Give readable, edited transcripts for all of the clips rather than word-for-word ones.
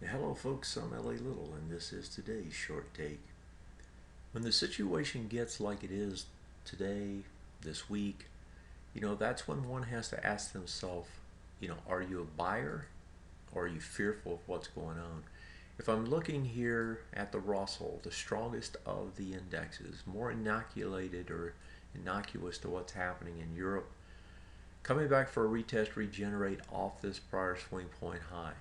Hello folks, I'm LA Little and this is today's short take. When the situation gets like it is today, this week, that's when one has to ask themselves, are you a buyer or are you fearful of what's going on? If I'm looking here at the Russell, the strongest of the indexes, more inoculated or innocuous to what's happening in Europe, coming back for a retest, regenerate off this prior swing point high.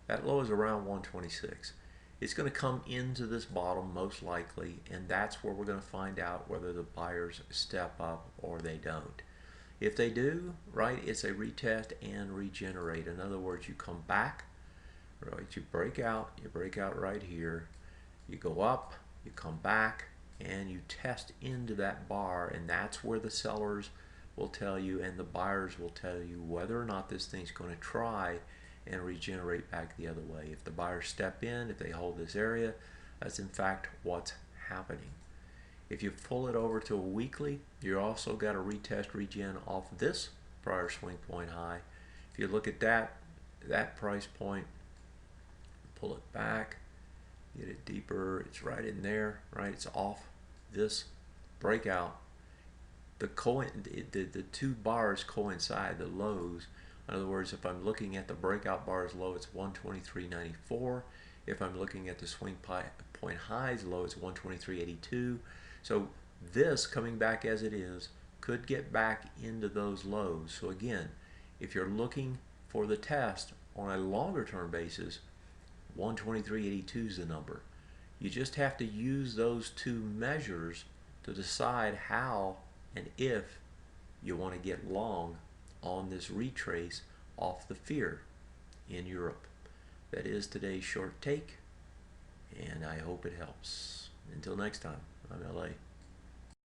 That low is around 126. It's going to come into this bottom most likely, and that's where we're going to find out whether the buyers step up or they don't. If they do, right, it's a retest and regenerate. In other words, you come back, right, you break out right here, you go up, you come back, and you test into that bar, and that's where the sellers will tell you and the buyers will tell you whether or not this thing's going to try and regenerate back the other way. If the buyers step in, if they hold this area, that's in fact what's happening. If you pull it over to a weekly, you also got a retest regen off this prior swing point high. If you look at that price point, pull it back, get it deeper, it's right in there, right? It's off this breakout. The two bars coincide, the lows. In other words, if I'm looking at the breakout bars low, it's 123.94. If I'm looking at the swing point highs low, it's 123.82. So this, coming back as it is, could get back into those lows. So again, if you're looking for the test on a longer term basis, 123.82 is the number. You just have to use those two measures to decide how and if you want to get long on this retrace off the fear in Europe. That is today's short take, and I hope it helps. Until next time, I'm LA.